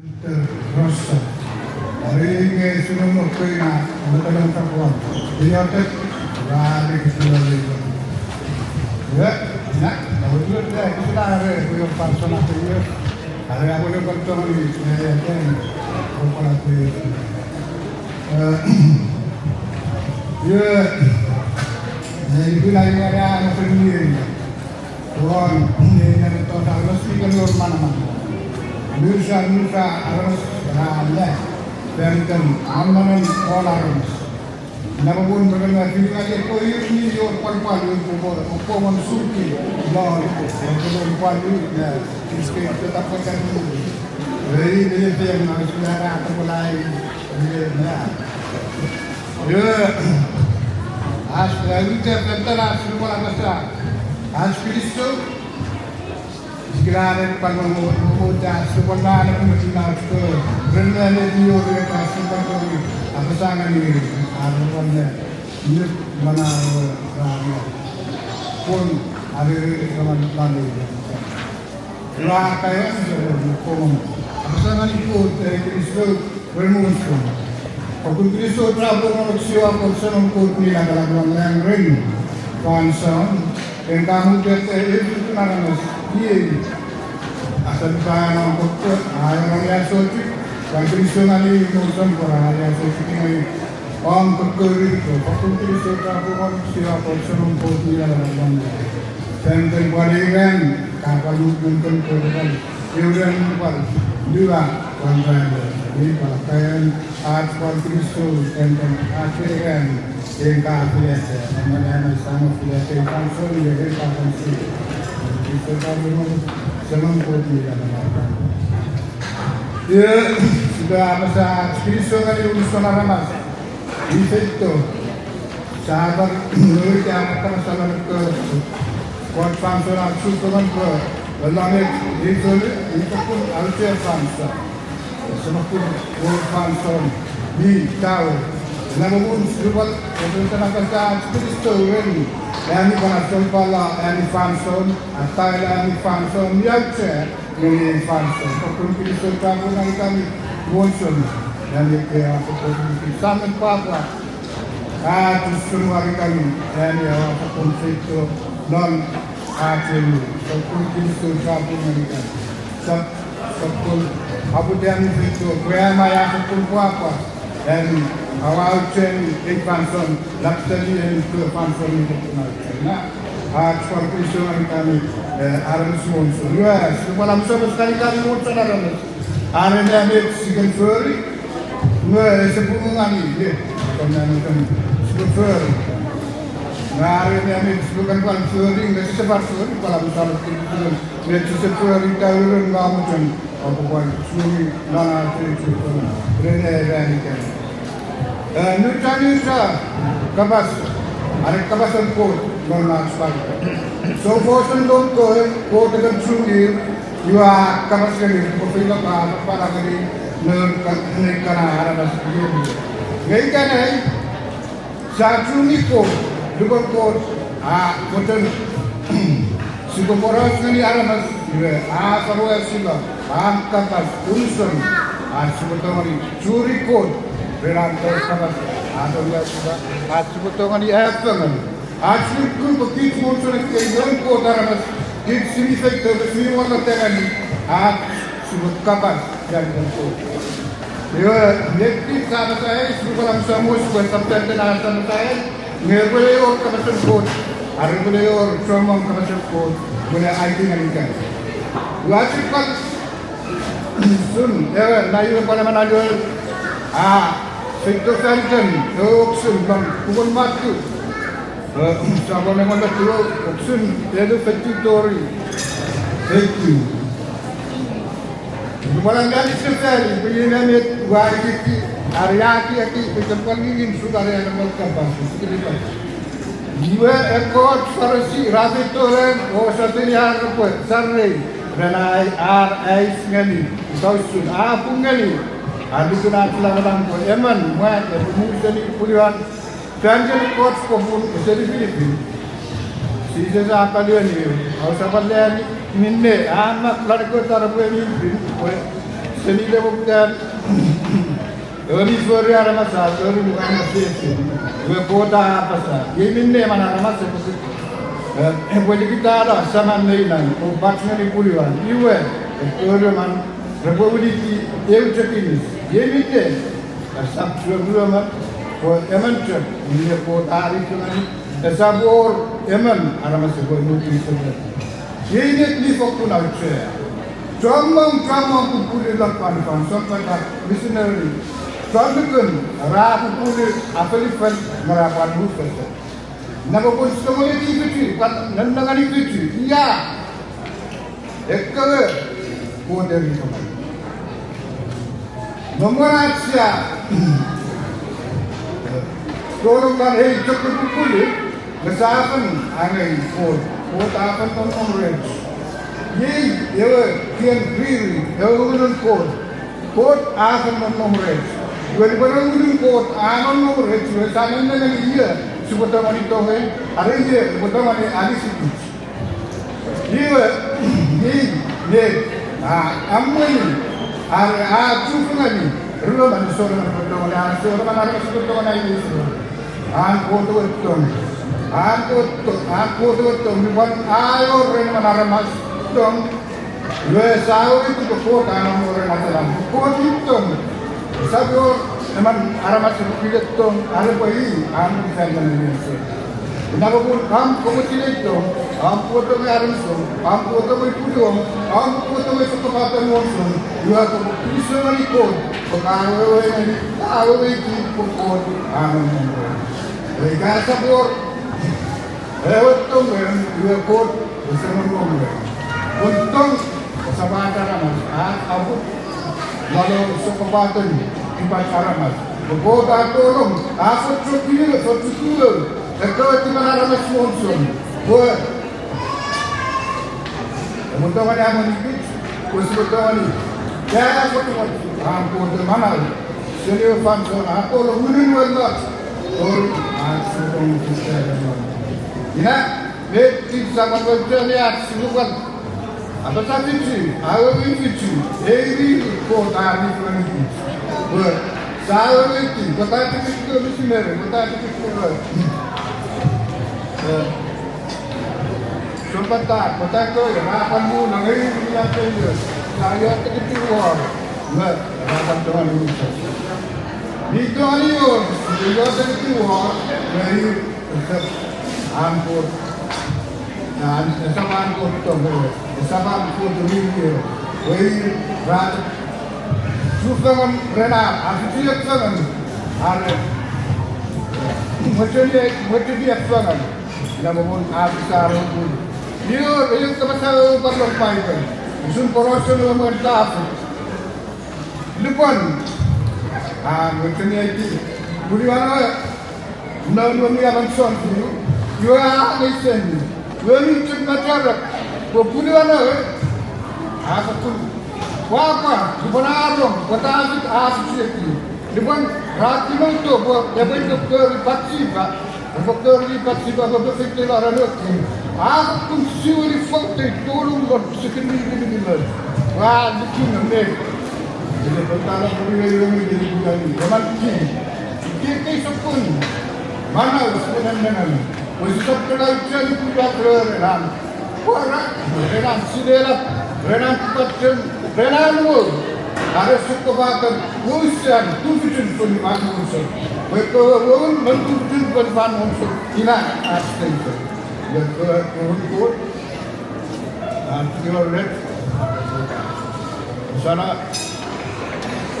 Terus hari ini semua kena betul terkuat. Dia tu balik ke Sulawesi. Ya, nak, kalau dulu dia kita ada punya pasal apa dia. Ada apa dia bertemu di saya kan, apa lagi. Ya, jadi lagi ada anak sendiri. Tuan, ini ada tuan harus dikenal mana-mana. Nusa harus berada dan amanan orang. Namun berkenaan dengan itu ini orang orang suki lawan orang orang ini tetap akan jadi dia yang harus berada atau mulai ya asal itu tentara semua masa Kristo Sekarang pada memuja sebenarnya mengenal ke rendah dia orang sebenarnya apa sangat ini ada ini mana pun ada zaman lalu rakyat pun apa sangat itu Kristo bermuncul. Kalau Kristo terlalu manusia pun senang pun tidak dalam yang ring bangsa dan kamu itu kenapa Iya, asal saya nampak ayam yang soci, dan Kristo nali musim perang yang soci ini orang berkeri, fakir Kristo tak manusia persenum putih dalam bangsa. Dan balikan kapal mungkin korban, kemudian kapal dua bangsa ini pakaian asal Kristo dan akhirnya yang kafir namanya sama filter konsol yang kafir. Itu memang senang kopi dalam ya sudah masa Kristo kali urusan ramas itu sahabat menurut yang akan salam ke kuat pansor sukuman ke langit itu pun alfian pansor semakin kuat pansor di tahu namun sebab tentang kata Kristo ini yang pansor pala yang pansor atau yang pansor yang ini pansor kalau Kristo tahu nanti kami muncul yang dia seperti sangat apa terus semua kami yang apa konflikto non acil kalau Kristo tahu nanti kami sebab apa dia itu kaya maya sebab apa dan awal chen pansor laksani itu pansor itu nah seperti Kristo kami harus muncul ya semalam sekali muncul ada yang sigen feri nggak sebelum ngani deh kemudian sigen feri nah ada yang sebelum kan feri nggak sebar feri kalau misalnya itu sebar itu nggak mungkin apa pun suri nana itu rene kan nusa kabas ada kabasan pun nona sebagai so bosan dong ko dengan suri Jua kabas kali, profil apa lagi nerkana ada sekali. Gaya kan? Satu ni ko, dua ko, betul. Suku poros ni ada mas, perlu sila, kabas unsur, sebetulnya ni curi ko, berantai kabas, ada dia sudah, sebetulnya ni apa kan? Asli kun begitu unsur ni yang ko darah mas. It signifies the same one of them sebut kabar dan bentuk. Ya, nekti sama saya sebelum semua sebut sampai dengan sama saya, ngerbelyor kabasan kot, arbelyor somong kabasan kot, boleh ID nalikan. Wajib kan sun, nayu pada mana jual, sektor santan, sun bang, kubun matu. Sama memang betul, option itu factory, factory. Bukan dari sekali, begini ni wajib area kita tempat ini sudah ada mereka bangsa. Jika ekor sarasi rapi toren, satu yang apa, sarre, dan air ngali, sausun, pungali, ada kena selama ko, eman, muat, mungkin puluhan. Jangan kuat pun jadi Filipin. Sisa apa dia ni? Awak sahabat dia ni minne, anak lari ko tarapu ni. senile bukan dari sore ada masa dari bukan masih gue kota apa sah ini nih mana ada masa boleh kita ada sama nailan obatnya di puliwan iwe itu man republik yang terkini ini nih sabtu bulan eman cek ini kota hari itu kan sabor eman ada masa gue nuti sebentar ini ni fokus nak cek Jamang kupuli lakukan sampai tak missionary. Sampai rakyat kupuli apalifan merapat bukan. Naga pun semua itu kecil, kan nanda itu kecil. Ya, ekor kode itu. Nomor aja. Kalau kan cukup kupuli, besaran angin kode apa pun nomor. Ye, kian kiri, ulun kot akan nomor. Jadi barang ulun kot akan nomor. Sana dengan dia, sebutnya mana itu ada dia, sebutnya mana ada situ. Ye, amun, cukup lagi. Rumah mana seorang mana seorang mana sebutnya mana ini. Kot itu, bukan ayo orang mana mas. Dong, gue sahu itu kekot anak orang masalah. Kekot itu, sahaja teman arah masuk pilih dong, arah bayi, anak bisa menjadi. Kenapa pun kamu tidak itu, kamu foto arah itu, kamu foto ikut kamu foto kesempatan musuh, juga kamu bisa ikut. Kalau ini, kalau itu kekot anak orang. Jika sabor, dong, juga kekot bersama orang. Untung kesempatan ramas, aku lalu kesempatan di pacaran mas. Berbeda tolong, aku cukup, dekat di mana ramas monsun. Buat, untung ada yang menipis, kesempatan ini. Jangan ketemu, aku di mana? Serius fanson, aku lalu warna, aku sudah kita. Ina, kita sama berjalan silukan. Apa tadi tu? Awak ini tu, ini kota ni pun ni. Ber, saya ini kota itu kita mesti merah, kota itu kita. Sempat tak, kota itu ya, makan mu, nangai ni yang tu. Saya kita keluar, ber, makan tuan ini. Itu aliyo, dia kita keluar, dari ampun. Nah, samaan ko ito, samaan ko dulu. Wei, rat, susangan renat, asyiak sangan, ada, macam dia sangan, namun asar pun. Dia yang terasa berlaku baik, sun porosan orang tahu. Lupan, macam ni itu, bagaimana? Namun dia langsung tu, dia ni sendiri. Wani cakap, populer mana? Aku tu, apa? Bukan arong, bukan asik itu. Bukan rati itu, bukan doktor paksiba, doktor paksiba, doktor sektor orang itu. Aku pun siapa fakta tolong sekali ini. Wah, itu nampak. Jadi perkara beri yang jadi bukan ini. Zaman ini, kita sepun mana sebenarnya? Usap kelai jadi pucat renan, renan sidera, renan pacem, renan lu. Ada suku bakat, usian, tujuan pun manusia. Mereka pun mentujuan pun manusia. Ina asal itu. Yang kedua, antior red. Sana,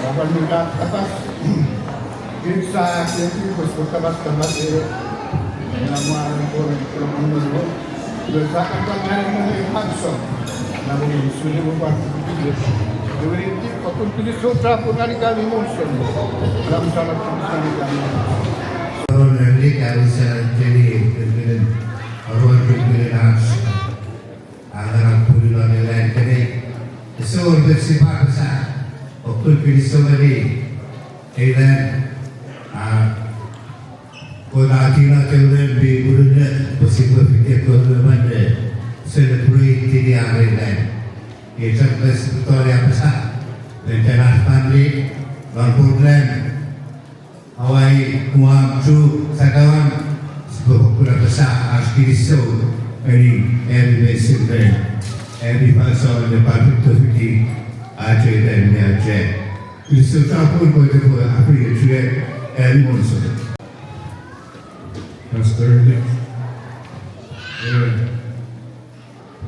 apa minta atas? Kita ini bersekolah ini. Nama orang Melayu, berdasarkan pandangan Hanson, namun sudah membuat video. Jadi, aku tulis sutra pun kali muncul dalam salah tulisan kami. Orang Amerika bisa jadi pimpinan orang pimpinan agar pulang lain kali. So bersifat besar, waktu pilih sendiri, dan Kona tina kemudian di bulan bersifat fikir kemudian celebrate ini hari lain. Ia terus betul yang besar. tenas family, Lord Portland, Hawaii, Muamchu, Sakawan, sebuah pula besar Archdiocese every basic every person in the public authority, Ajay dan Ajay. Kristo tapun boleh buat apa yang sudah every monson. Pastor Nick.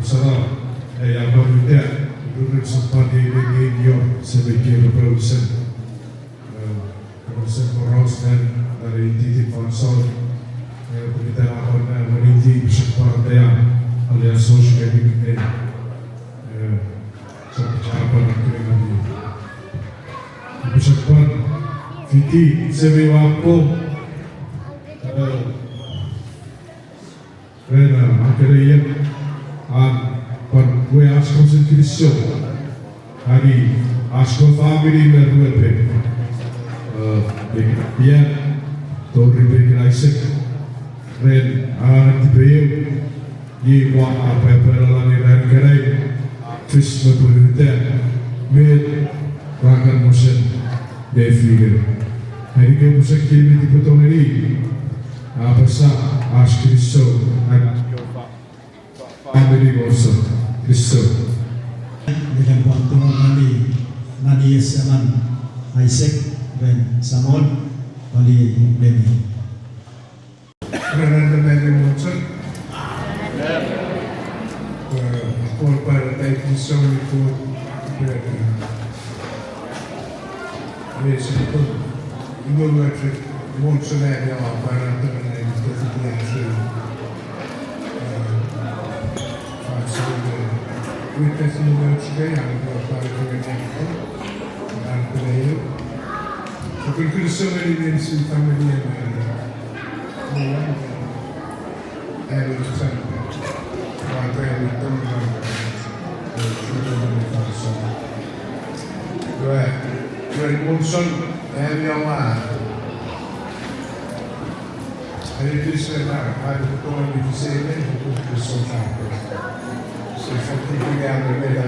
Sarap ay abang dia menurut sempat di media sebagai produsen Moros dan dari titik konsol kita akan meniti bersama dia alias sosial media seperti apa yang kita ini bersama titik sebewapo Rena akhirnya पर वे आजकल से कृष्ण आगे आजकल family में हुए थे dia तो repair Isaac Ren anak dibayar di wah apa peralahan yang kerai twist berbentuk med rakan motion de figure hari ke musik kini dipotong ini apa sah Kristo family also Kristo. Dengan waktu kami Nadia Saman Isaac dan Samuel Bali Demi. Kerana dengan Monson, kalau pada tahun Kristo itu itu menurut Monson ada apa yang terjadi di dalam kita semua juga yang berapa kerja dan kerja. Tapi Kristo dari dimensi family yang ada di sana. Waktu yang itu dari Monson yang mana? Dari Kristo ada betul di sini untuk Kristo sampai. Se fortificare bene la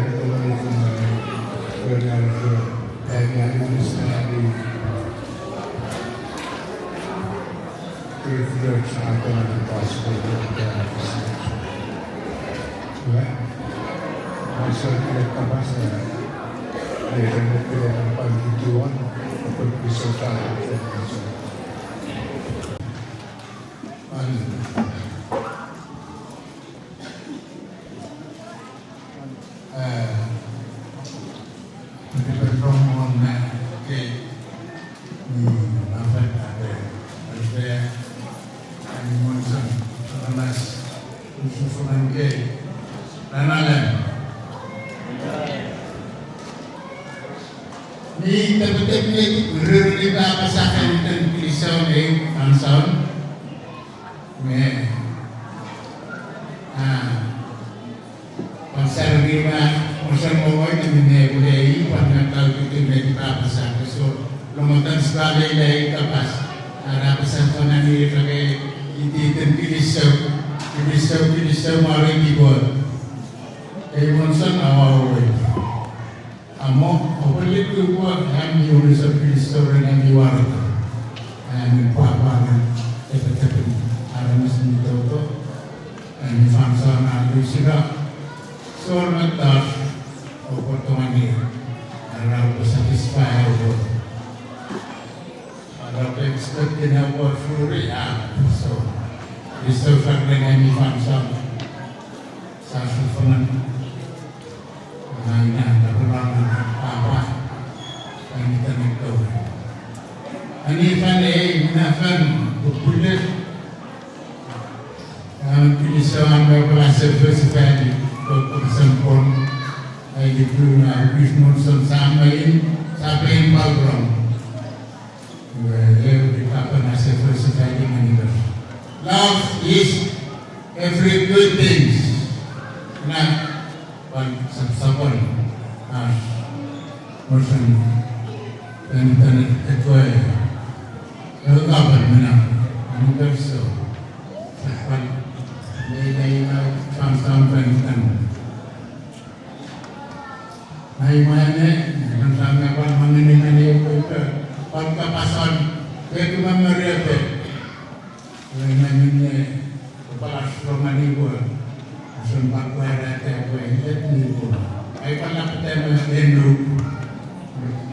Ni terbetik ni kita pasakan dan pisau ni langsung. Ni, pasal lima pasal mawai ni boleh pada tahu kita kita pasakan so lomotan sekali lagi kapas. Ada pasal mana ni lagi itu dan pisau mari dibuat. Monson awal. Amo opelit ko ang yung sa Kristo rin ang iwarot ang papangan tepat-tepat aramas nito to ang famsa na ito sila so nagtas o portongan niya araw ko satisfy ako araw ko expect din ako fury so Kristo sa rin ang famsa sa susunan na apa yang kita tahu. Ini pandai menafikan bukulah. Tulisan berkelas filsafat untuk sempurna. Ini pun habis Monson sampai background. Kita pernah filsafat ini. Love is every good thing. Nah. Sabon Monson dan ketua kapan menang mungkin so sahabat dari sama-sama dan Ay mana yang sama pan mangini itu pan kapasan ke mamariate. Ini kepala Romani gua sempat kuarate gua ini gua. Ay pala pertama denu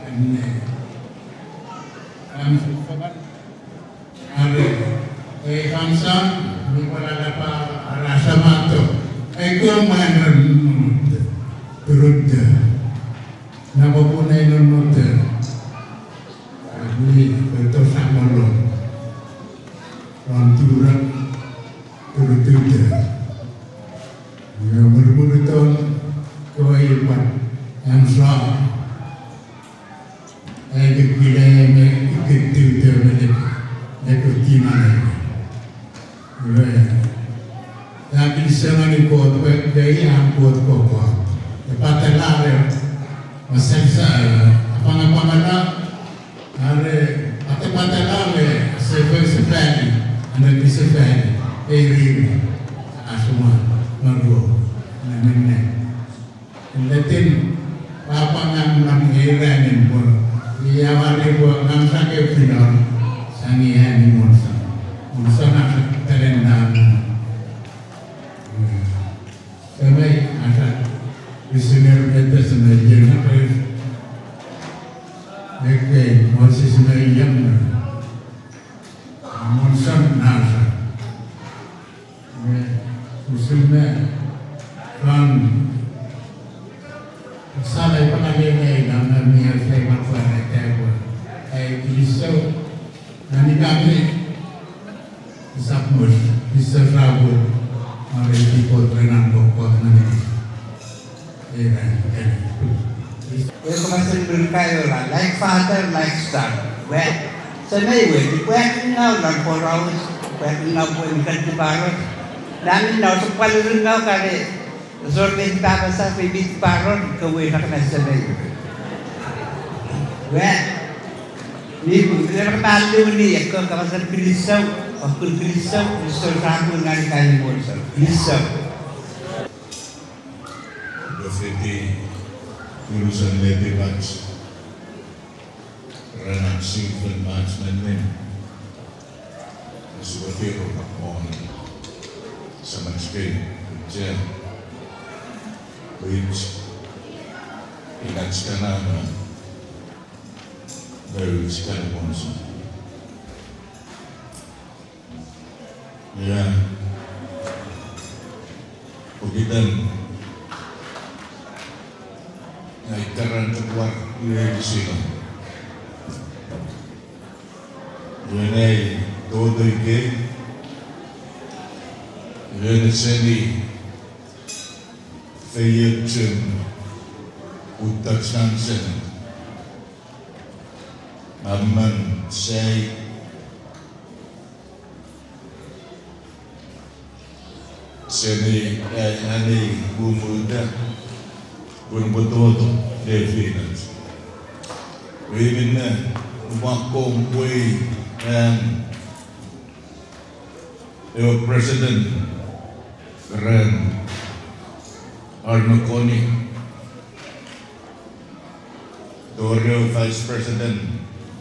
ini. Am ada kamsan di pala dapat rasa mato. Ay gua mana turut napapunay nunod ito sa malo ang turut yung murmuruton ko ay ipan ang sa ay kagpilay may ikituto na kukiman dahil sa mga ikot dahil ang ikot ko patalari masensa pangapanganak are ate patalari sefani anda disefani eri asuma margo nanene latin papangan nam eranin bo iya wari bo nam sake pinon sangi ani monsa na terendam sampai ada Visioner itu sebenarnya apa? Oke, masih sebenarnya monsan nasa. Usulnya kan sampai pengajian dalam niat saya maklum itu. Kisah nanti kami sabmus, kisah rabut, mari ikut renang pokok nanti. Masih berkaya lah, like father, like son. Well, sanay di pwede nga lang po raw, pwede nga po yung kantibaron. Namin na, so palulun nga kari, sorting tama sa pibit baron, kawin na ka na sanay. Well, hindi na kamalo ni, ako kawasan pilisaw, ako pilisaw sa ako nga ni kayo mo, pilisaw. Profeti urusan lebih match ranah simple match nanin seperti orang sama sekali kerja which ingat sekarang baru sekarang monson ya begitu Naikaran keluar dari sini. Ini todo ike, ini seni feyetchen utak sansen, amman say seni ani bumuda. Betul-betul definite. Women welcome way and the president Ren Arnoconi, the vice president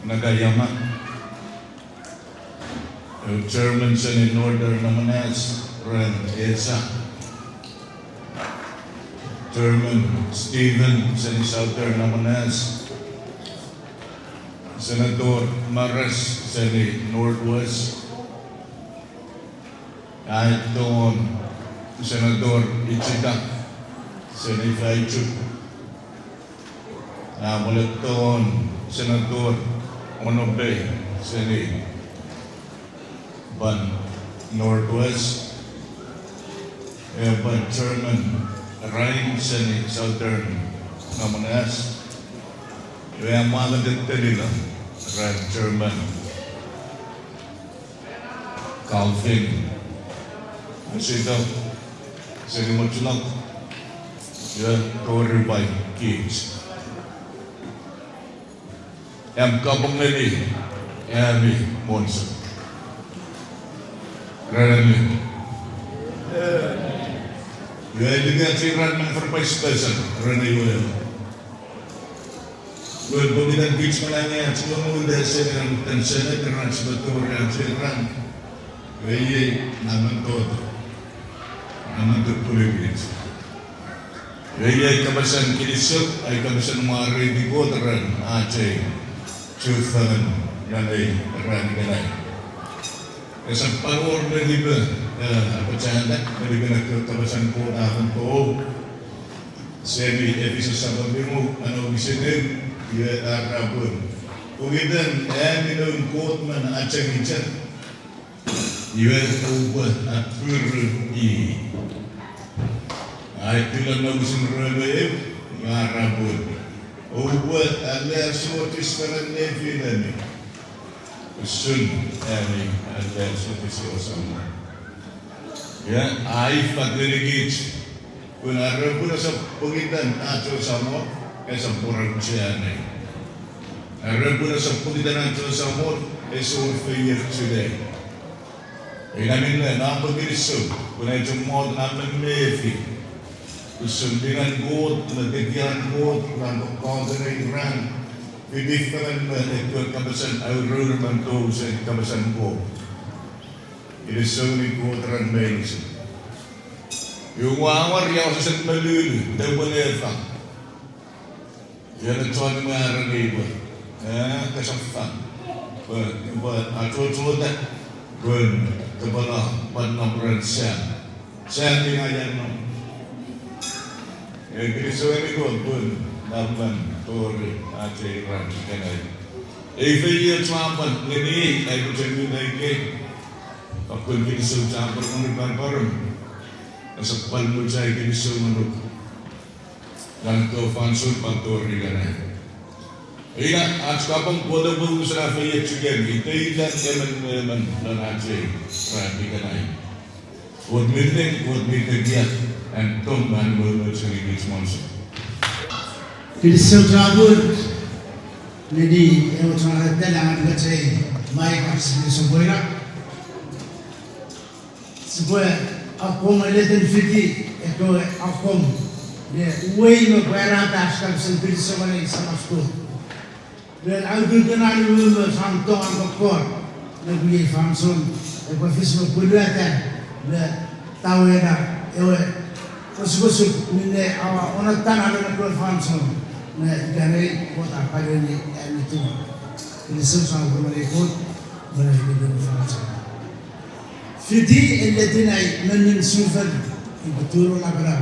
Nagayama, the chairman in order Namanas Ren Esa. Chairman Stephen Sen Southern Namanas, Senator Maras Sen Northwest, kahit doon Senator Ichida Sen Ifaichu, mulat doon Senator Onobe Sen Ban Northwest, Ban Chairman Ryan Sen Southern Namanas, yung mga nila, Ryan Chairman Calvin, Masito, Sinimuchulak, yung Tory by Kids. Yung kapong nili, Amy Monson. Ryan Yung delegasi Ranman for Vice President, Rene William. Well, pagkitang beach malangya, semua muda sedang tensana terang sebetul dan sedang kaya naman puluh beach. Kaya kabasan kilisok ay kabasan mga redigo terang Aceh, Cufan, Galay, terang Galay. Kasang pangor na liba, apa cahandak, naliba na kabasan po akong po, Sebi episode sa pagbimu, ano bisidin, ya arabun. Kugidan, minum kot man acang-acang. Iwa ubah apur i. Ay tulang na gusin rabayib, arabun. Ubah ala suatis karan nefilan. Usun, ala suatis osama. Ya, ay pagdirigit. Kung arabun na sa pagitan ato sama, sa purang siya na. Arabun na sa pagitan ato sama, all failure today. Namin na napagiriso, kung na itong mga namin mefi, kusundingan God, nagagyan God, nagkakasaray ran, pinifaran na ito kabasan aurora man to sa kabasan ko. Iliso ni God ran medicine. Yung wawar yaw sa malulu, dawanefa. Yan ang tuwan ng mga raniba. Kasafan. Ato-ato na. Gun, kabala, panamran siya. Siya ang tingayan mo. Yung pinisuan ni God, gun, naman, tori, ate, ran, kanay. Failure trampan, lini, ay kucing na ikay. Kapag pinisuan trampan mo nagpaparam. Sa palmo siya ikinisyo manok. Lanto fansul pantori ka na. Ina, at kapang koda mo sa Lafayette again, ito yung eman na natin. Rati ka na. Huwag mitig yan. And tom man mo sa English monster. Kinisyo trabut. Jadi, ewa tsangat lang ang kasi may kapsin sa boyra. Sebuah akom eleven fifty itu akom dia way no pera tas kan sempit semani sama school dan aku kenal dulu santo angkor nabi Famson aku Facebook bulan dan tahu ya ewe terus ini awak orang tanah ada nabi Famson nah jadi kota apa ini itu ini semua bermereka berhidup Famson Fiti الذين من سوفن يبتورون أبرا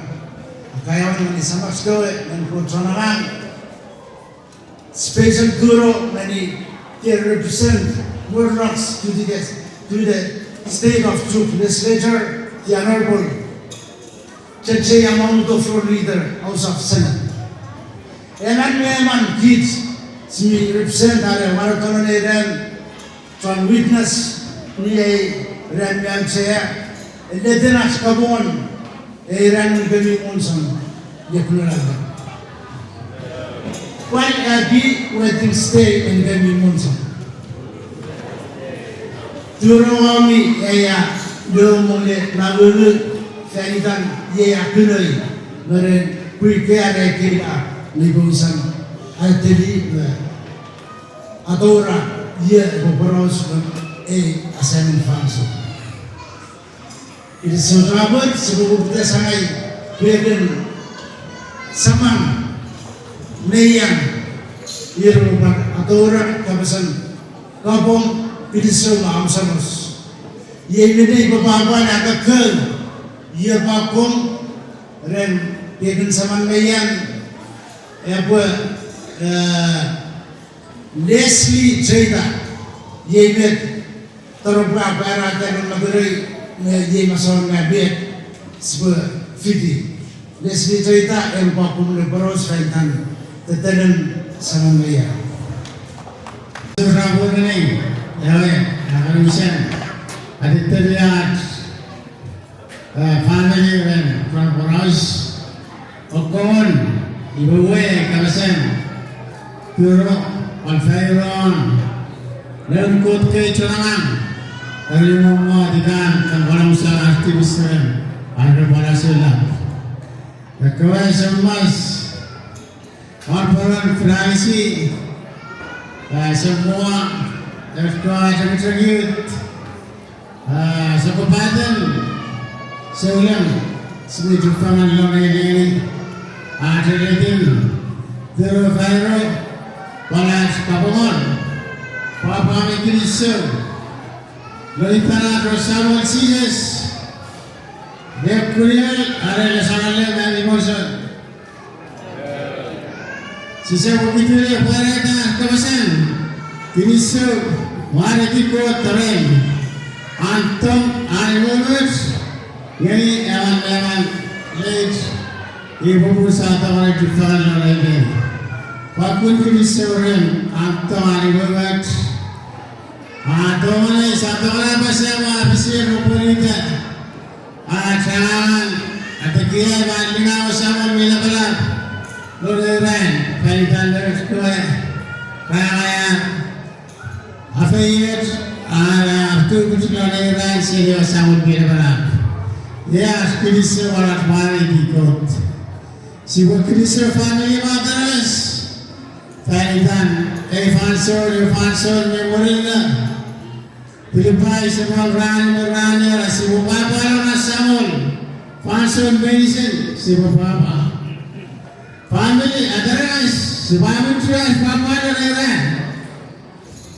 أكايون من سماستوي من كوتشانران special guru many they represent Murdochs to the state of truth legislature the honorable Chache Yamamoto floor leader House of Senate man kids simi represent are Marathon and from witness ni Ramian saya, letenas kabon, Iran kami monson, dia keluar. Why abi wedding stay in kami monson? Turunami ya, do mule nabulu, fanitan ya kunoi, meren kuikea rekira libusan, ateli adora ya beberos asamin fanso. It is so troubled, sebab kita sangai beden saman neyan iruman atau orang kawasan kampung it is so mahamsanos. Ia ini beberapa nak kel, ia pakung ren beden saman neyan apa Leslie Jada ia ini terubah berat dan negeri dia masalah nabiat sebuah fiti. Leslie cerita yang pakum lebaros kaitan tetanen sama maya. Surabur ini, ya, akan bisa ada terlihat family from Boros, Okon, Ibu kawasan, Puro, Alfairon, dan Kot Kecurangan. Dari semua tidak dan orang usaha aktivis ada para selap. Kekuatan semas Korporan Fraisi, semua ketua tribute sa kabupaten sa ulang semenuju pangan lonay ini relating Tero Fairo Walas Kapungon Papami Kristo Lolitana Rosawal Sises Dep Kuriel Arela Sanale Mami Morson Sisa begitu ya Parata Kawasan Kristo Maritiko Teren Antom Animonus Yani eman late Ibu berusaha tawaran jutaan lainnya. Waktu kirisoran Antom Animonus Antom ini satu orang bersama Abisir Rupunita Acan Atau kia Bandinga Usama Mila Balap Luluran Kaitan dari Kue Kaya Afayat Abdul Kutulan Sehingga Usama Mila Balap Ya, Kristo warat mari dikot. Si Kristo family matras. Taitan, Evanson memorial na. Pilipay sa mga rani, si Papa na Samuel. Fanson medicine, si Papa. Family adras, si Bamun Trust, Papa na Iran.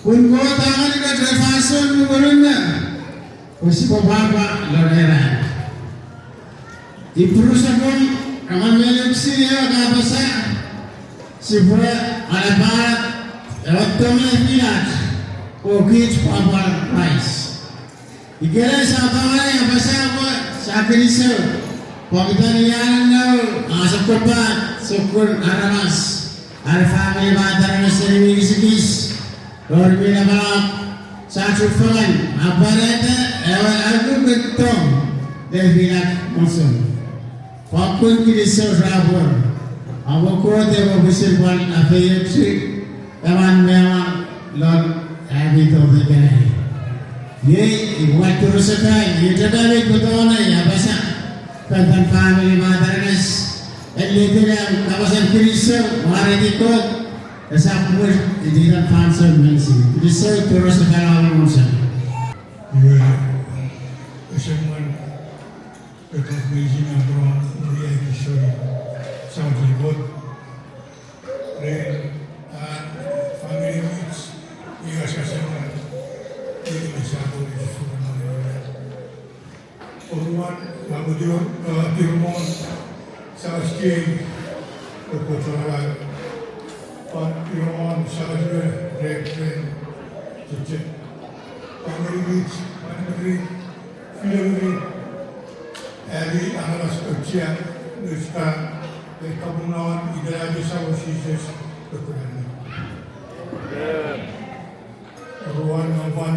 Kung ko tangan ka Fanson memorial na. O si Papa na Iran. Ipurusan pun akan meleksi ya kabasa sibura alabat electoral pilat okit papal price ikere sa tawala ya basa ko sa kiriso pagdaniyan no asapurpat sukun aranas ar family batar na sering sikis dormi na balap sa chufangan aparata ewan aku ketong devilat monson Wakun Kristo Rabor, awak kuat yang bersirwan afayat si teman memang lor abit otaknya. Ye ibuat terus sekai, ye tetapi kutona ya basa tentang family maternas, elitnya kawasan Kristo mari dikot, esapur di dalam fanson mensi. Kristo terus sekai awal musa. Kesemuan dekat Beijing Abroad Mulia Kisori Sangat Ribut Dan family which Ia Sasaman Ini Misado Di Suran Orwan Labudion Tirmon Saski Kokotoran Pan Tirmon Saski Rekren Cicit Family which Family Family Eli alas kerja nuska kabunawan idara desa wasises kekurangan. Ruan nompan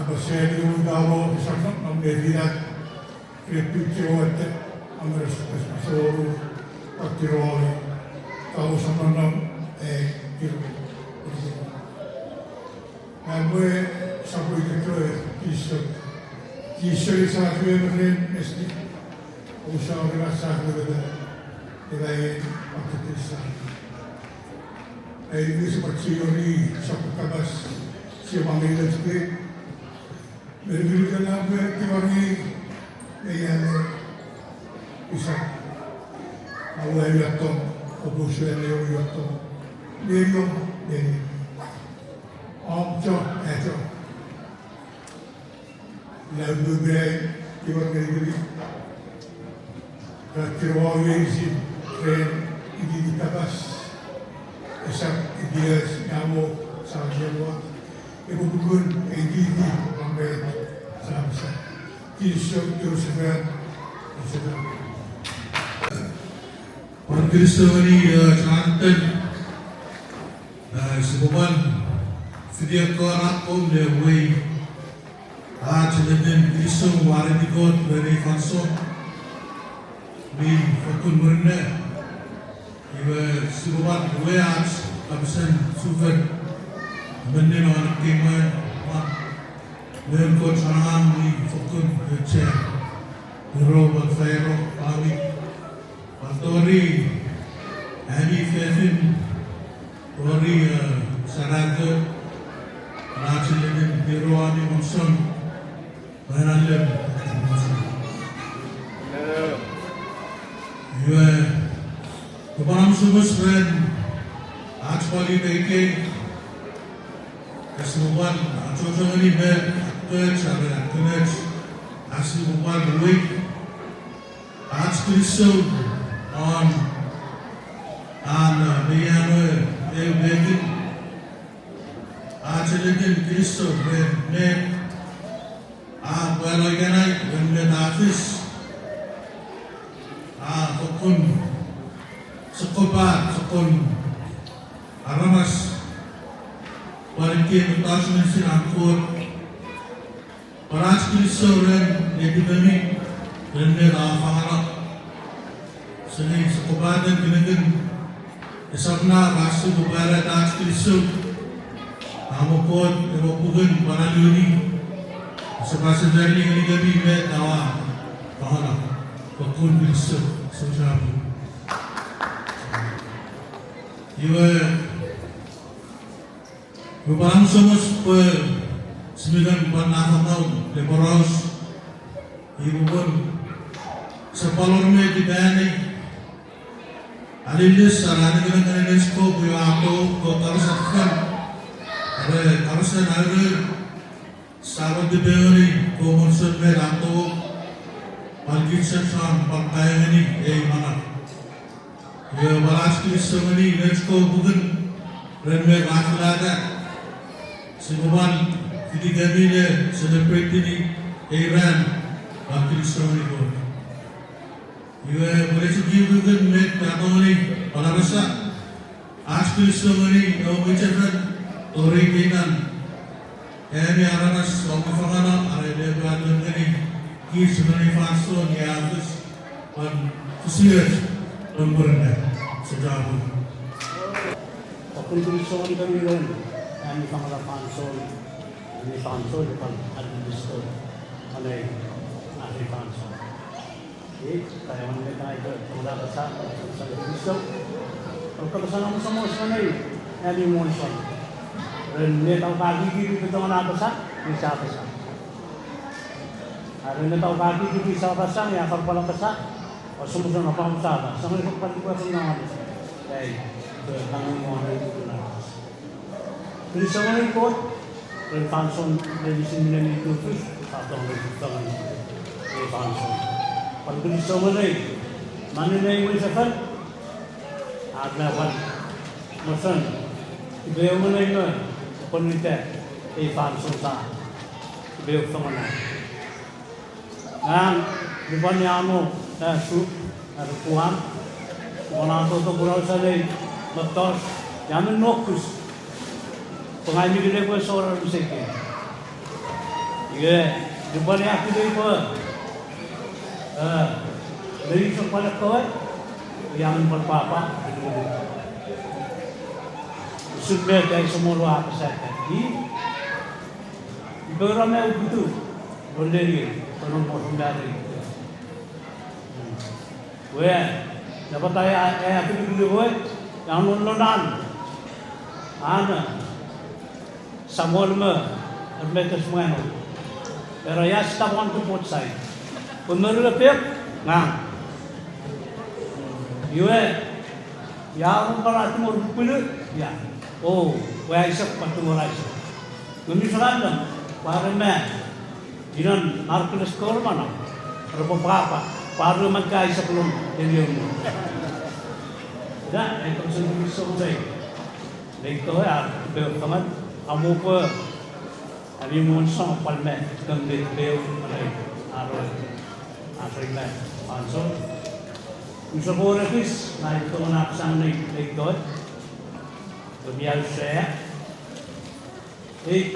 abasya di udawo sangat membedirat reputasi amres seluruh aktiroi tahu sama nam kiru. Namun sampai itu Kisah sahaja yang mesti usaha rasa berbeda dengan aktivitas. Ini seperti ini satu kabas siapa mengenal juga. Berbeda dengan berkibarnya yang bisa awal jatuh, oposisi yang jatuh, beriong ini, amcok itu. Lalu berai kibar negeri, kerjaan si tren ini ditabas, esap dia nyamu sahaja buat, ibu bukan ini sampai sampai kisah terus berat, Orang Kristo ini santan, sebuah sedia korak lewat. Celendang Kristo warin ikut dari Fanson di Fakun Murna iba sebuah dua absen suven benden orang keman dan kot sanam di Fakun Kecil Duro Fairo Ami Pantori Abby Fefin, Rory Saraga, Rachel Hiroani Monson, Ranalem. You the Banam Sumus when Archbody Bake, as the one, Achosani Bed, Church, and Connect, as the one week, Archbishop on Beyano, they Bacon, Archelican Christo, when well again, when the office. Sokun Sokobat, Sokun Aramas, Barikin, Tasman Sinakur, Parachki Soren, Epidemic, Renmed Afahara, Sani Sokobat and Gilligan, Isabna, Rasu, Bubara, Tachki Suk, Amokot, Evopugan, Banaluni, Sabasa Jerry, Gabi, Med, Nawa, Bahana. Pakun Bilso, Sojabu. Beberapa somos per 9 tahun Leporos, ibu pun sepalornya di Bani. Alilis sarana dengan kalian skop yang aku kau harus lakukan. Ada harusnya ada sahabat di Bani, kau maksud meratu. Pagi sesuatu partai ini, mana? Ya balas Kristo ini, let's go bukan remeh rakyat. Sebuah ketika ini celebrate ini, Iran, Kristo ini pun. Ya boleh segi bukan met atau ini, pada masa as Kristo ini, kau bicara orang dengan, ini aranas, orang fahana, ada dia berada ini. Kis mengenai fason yang harus khusus pemberian sejauh. Pakun tulisan kami rin, kami pangalan fason, ini fason depan administrator, alay ahli fason. Kaya man kita itu mula besar sa tulisan. Kalau kebesaran mo semua sebenarnya, kami monson. Dan dia tahu pagi kita betul mana besar, bisa besar. Hari ini tahu kaki di bisa pasang ya kalau pola besar, semua apa besar. Sama itu pasti buat orang ada. Jadi tangan orang itu lah. Jadi semua ikut refanson dari sini itu terus atau dari tangan refanson. Kalau di semua ini mana yang menyesuaikan ada apa? Macam beliau mana ini penelitian refanson sah beliau sama. Dan di mana amo su kuam, mana tu kurang sekali betul. Jangan nokus. Pengaji kita pun seorang miskin. Iya, di mana aku dia pun, dari sekolah kau, yang berpapa. Sudah dari semua apa saja. Di beramai begitu, boleh. Tolong potong dari itu. Dapat ayah itu dulu yang non-nonan. Ana, samolme, mereka semua itu. Pero ya setapan tu pot saya. Pemeru lepek, ngang. Yang para timur pilih, ya. Oh, isap patu orang isap. Misalnya, para Jinan narkoles sekolah mana? Berapa? Baru makai sebelum dia ni. Dah, itu sendiri soleh. Lekto ya, berkawan. Kamu pun, kami monson palmen, kami beliau mana? Arwah, asrilah, monson. Misal boleh kis, naik tu nak sangat lekto. Kebiasaan saya.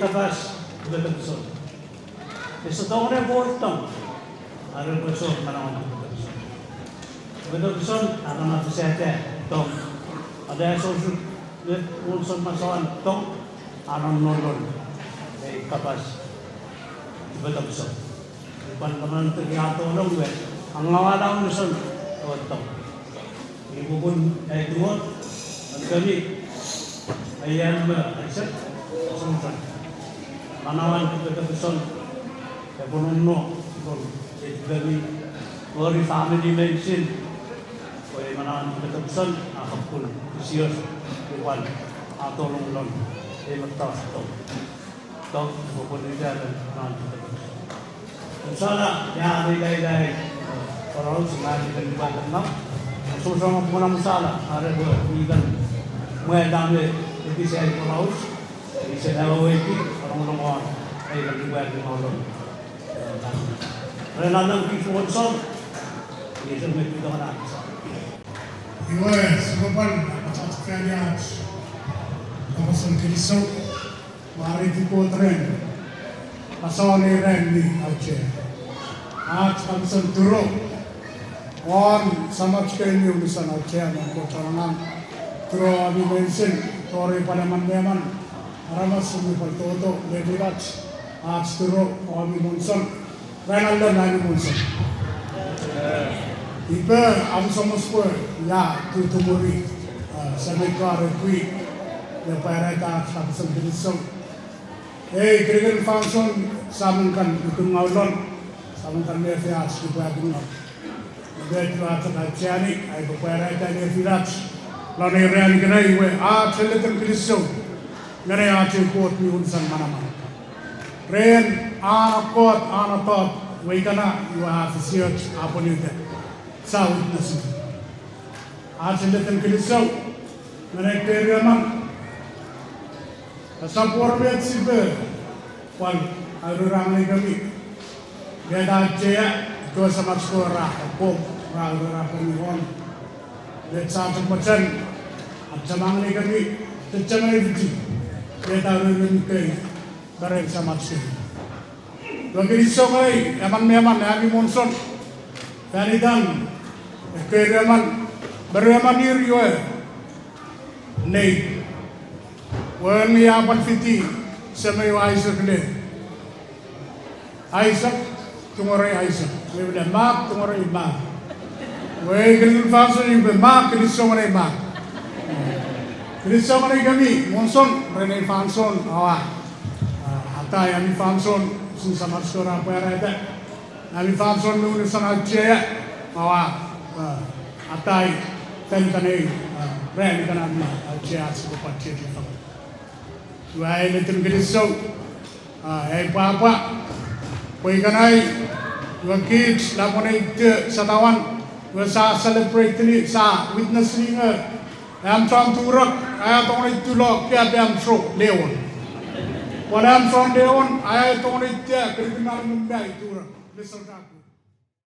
Kapas betul betul. Sesuatu orang bolong, ada besar mana betul ada nak sesuatu tong, ada sesuatu unsur masalah tong, ada nolong, kapas betul besar. Bukan teman terlihat orang gue, angawal unsur tong. ibu pun dua dan kami ayam Aisyah sumsan manawan kita pesan keponono itu kami ori family medicine oleh manawan kita pesan akapun sios bukan atau longlon mertas tau pun tidak ada nanti Inshallah ya ada orang semua kita dibantu nak sama pun masalah ada bukan mudah jadi saya harus saya lagi orang-orang ay nag-iwag ng mga lolo. Renalang Kifuonson, hindi siya may pito ka natin sa Iwe, sumaban, napatatkanya at tapos ang kilisaw, mariti po tren, pasawani ren ni Alche. At ang santuro, on samat kayo niyo sa Alche, ang kotarangan, turo abi mensin, tori panaman-meman, aramas sumipaltoto, lebirat, at turo abi monson, Renaldo nani monson. Iba ang samuspo ya tutumuri sa nagkara kui ya para ta sa bilisong krigen function samunkan itong ngawlon samunkan me fias di bagong bet wa ta chani ay para ta ne filas la ne real ganai we telekan bilisong ngare kot ni unsan manaman ren kot tot we kana you have research upon it sa witness telekan bilisong ngare teriaman Sapor bet sibe, wal arurang kami. Beda jaya dua sama skora, pom arurang pemihon. Bet satu persen, acamang kami, tercemai fiti. Beda arurang kami, bareng sama skora. Bagi sokai, eman kami monson. Kanidan, keriaman, beriaman iriwe. Nei. Wen ya pan fiti sama yo Isaac le. Isaac tungore Isaac. We will map tungore map. We gelul faso ni be map kristo mare map. Kristo mare kami monson rene fanson awa. Ata ya mi fanson sun sama skora para eta. Nami fanson nu sana jaya awa. Atai tentane rene kana mi jaya su patie di fa. Wahai leton gelisau, papa, koi kanai, kids, lakonai te satawan, sa celebrate ni sa witness ni am tram turak, ayat orang itu lo kia am tro leon, pada am tram leon, ayat orang itu kerana membayar turak, besar kaku.